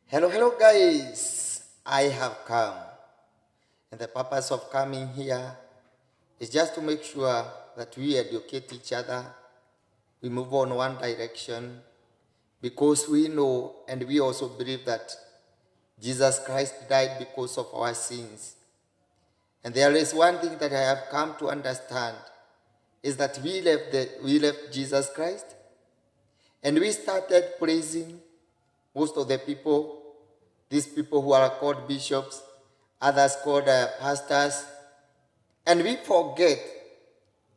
Hello guys, I have come, and the purpose of coming here is just to make sure that we educate each other, we move on one direction, because we know and we also believe that Jesus Christ died because of our sins. And there is one thing that I have come to understand, is that we left Jesus Christ, and we started praising most of the people, these people who are called bishops, others called pastors, and we forget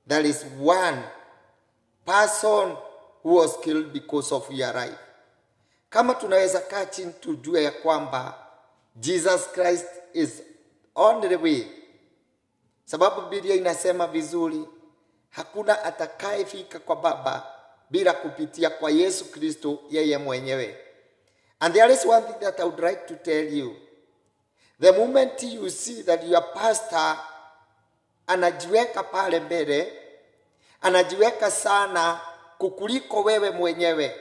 there is one person who was killed because of your life. Kama tunaweza kaa chini tujue ya kwamba Jesus Christ is on the way. Sababu Biblia inasema vizuri, hakuna atakayefika kwa Baba bila kupitia kwa Yesu Kristo yeye mwenyewe. And there is one thing that I would like to tell you. The moment you see that your pastor anajiweka pale mbele, anajiweka sana kukuliko wewe mwenyewe,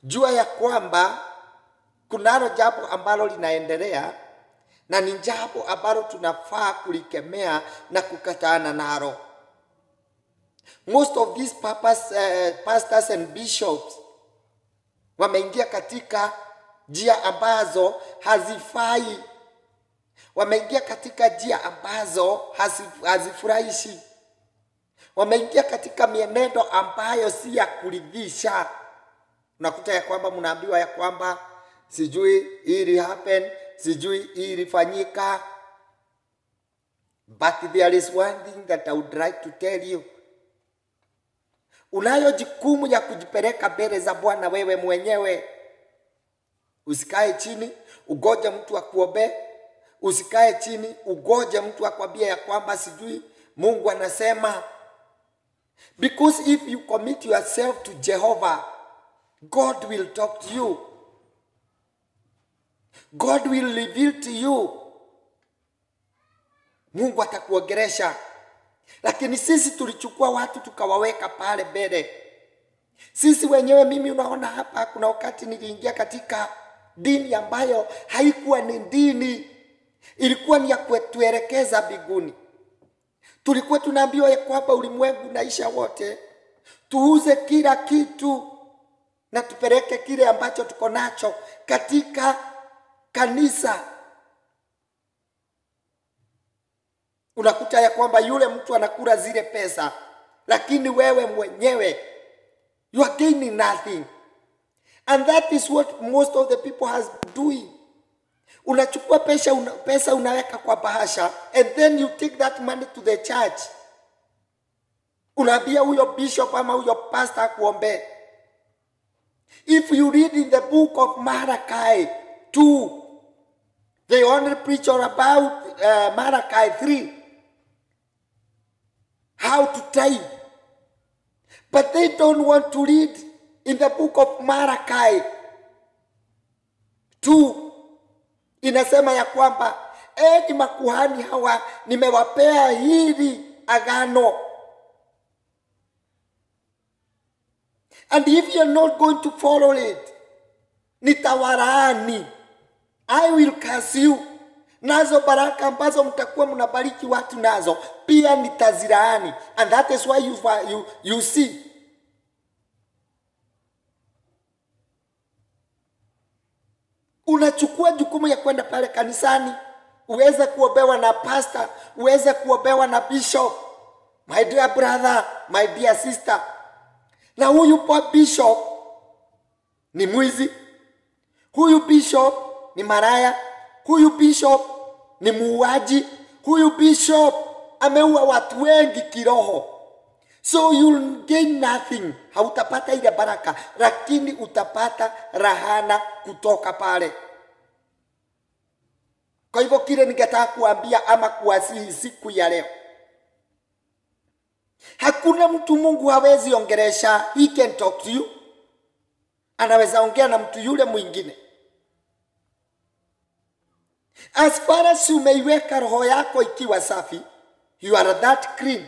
jua ya kwamba kunalo jambo ambalo linaendelea, na ni jambo ambalo tunafaa kulikemea na kukataana nalo. Most of these pastors and bishops wameingia katika njia ambazo hazifai. Wameingia katika njia ambazo hazifurahishi. Wameingia katika mienendo ambayo si ya kuridhisha. Unakuta ya kwamba mnaambiwa ya kwamba sijui ili happen, sijui ili fanyika. But there is one thing that I would like to tell you. Unayo jukumu ya kujipeleka mbele za Bwana wewe mwenyewe. Usikae chini ugoje mtu akuombe. Usikae chini ugoje mtu akwambie ya kwamba sijui Mungu anasema. Because if you commit yourself to Jehovah, God will talk to you. God will reveal to you. Mungu atakuongelesha. Lakini sisi tulichukua watu tukawaweka pale mbele. Sisi wenyewe, mimi unaona hapa kuna wakati niliingia katika dini ambayo haikuwa ni dini. Ilikuwa ni ya kutuelekeza mbinguni. Tulikuwa tunaambiwa ya kwamba ulimwengu unaisha wote. Tuuze kila kitu na tupeleke kile ambacho tuko nacho katika kanisa. Unakuta ya kwamba yule mtu anakula zile pesa, lakini wewe mwenyewe you are gaining nothing. And that is what most of the people has been doing. Unachukua pesa unaweka kwa bahasha, and then you take that money to the church. Unaambia huyo bishop ama huyo pastor akuombe. If you read in the book of Malachi 2, they only preach about Malachi 3. How to tithe. But they don't want to read in the book of Malachi 2. Inasema ya kwamba enyi makuhani hawa nimewapea hili agano. And if you're not going to follow it, nitawalaani. I will curse you. Nazo baraka ambazo mtakuwa mnabariki watu nazo pia nitazilaani. And that is why you see unachukua jukumu ya kwenda pale kanisani, uweze kuombewa na pastor, uweze kuombewa na bishop. My dear brother, my dear sister, na huyu bishop ni mwizi, huyu bishop ni maraya, huyu bishop ni muuaji, huyu bishop ameua watu wengi kiroho. So you'll gain nothing. Hautapata ile baraka, lakini utapata rahana kutoka pale. Kwa hivyo kile ningetaka kuambia ama kuwasihi siku ya leo, hakuna mtu Mungu hawezi ongelesha. He can talk to you. Anaweza ongea na mtu yule mwingine. As far as umeiweka roho yako ikiwa safi, you are that clean.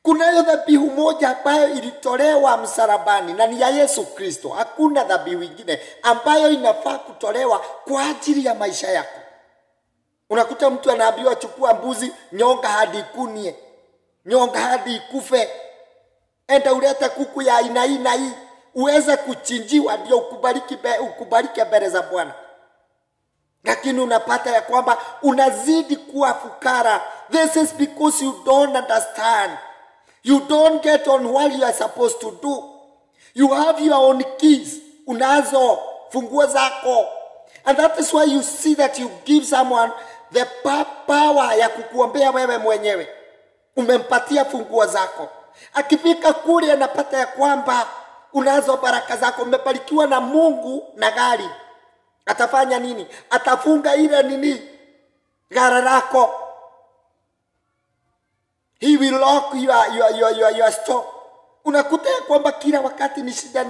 Kunayo dhabihu moja ambayo ilitolewa msalabani na ni ya Yesu Kristo. Hakuna dhabihu nyingine ambayo inafaa kutolewa kwa ajili ya maisha yako. Unakuta mtu anaambiwa chukua mbuzi, nyonga hadi ikunie, nyonga hadi ikufe. Enda ulete kuku ya aina hii, uweze kuchinjiwa ndio ukubalike mbele za Bwana. Lakini unapata ya kwamba unazidi kuwa fukara. This is because you don't understand. You don't get on what you are supposed to do. You have your own keys. Unazo funguo zako. And that is why you see that you give someone the power ya kukuombea wewe mwenyewe. Umempatia funguo zako. Akifika kule anapata ya kwamba unazo baraka zako. Umebarikiwa na Mungu na gari. Atafanya nini? Atafunga ile nini? Gari lako. He will lock your store. Unakuta ya kwamba kila wakati ni shida.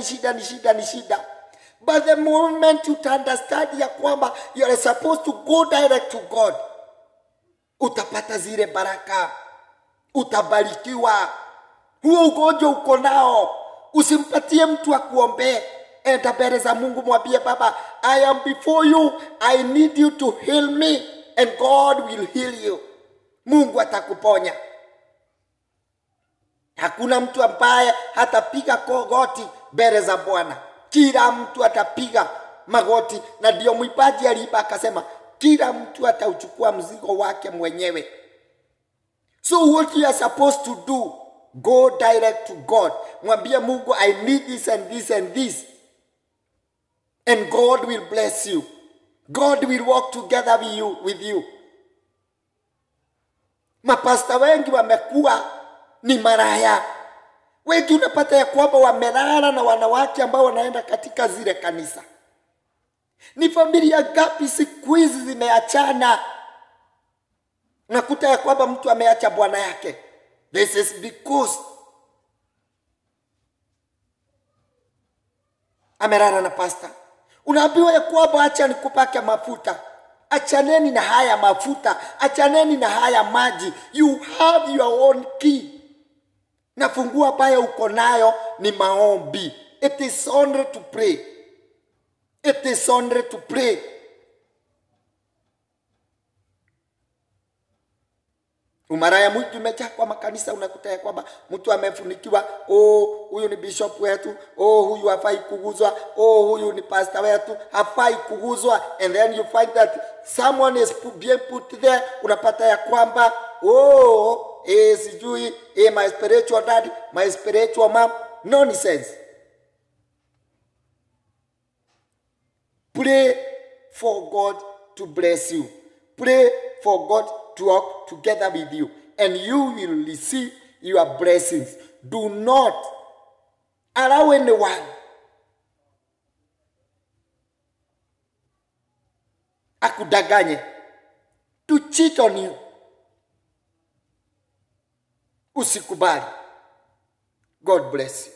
But the moment you understand ya kwamba you are supposed to go direct to God, utapata zile baraka. Utabarikiwa. Huo ugonjwa uko nao, usimpatie mtu akuombee. Enda mbele za Mungu, mwambie Baba, I am before you. I need you to heal me, and God will heal you. Mungu atakuponya. Hakuna mtu ambaye hatapiga goti mbele za Bwana. Kila mtu atapiga magoti, na ndio mwimbaji aliimba akasema kila mtu atauchukua mzigo wake mwenyewe. So what you are supposed to do, go direct to God. Mwambie Mungu, I need this and this and this. And God will bless you. God will walk together with you. Mapasta wengi wamekuwa ni maraya. Wengi unapata ya kwamba wamelala na wanawake ambao wanaenda katika zile kanisa. Ni familia gapi siku hizi zimeachana? Unakuta ya kwamba mtu ameacha bwana yake. This is because amelala na pasta. Unaambiwa ya kwamba acha nikupake mafuta. Achaneni na haya mafuta. Achaneni na haya maji. You have your own key. Na funguo ambayo uko nayo ni maombi. It is only to pray. It is only to pray. Umaraya mwingi umejaa kwa makanisa. Unakuta ya kwamba mtu amefunikiwa, huyu ni bishop wetu, huyu hafai kuguzwa, huyu ni pastor wetu, hafai kuguzwa. And then you find that someone is being put there. Unapata ya kwamba sijui my spiritual dad, my spiritual mom. Nonsense. Pray for God to bless you. Pray for God to walk together with you, and you will receive your blessings. Do not allow anyone akudanganye to cheat on you. Usikubali. God bless you.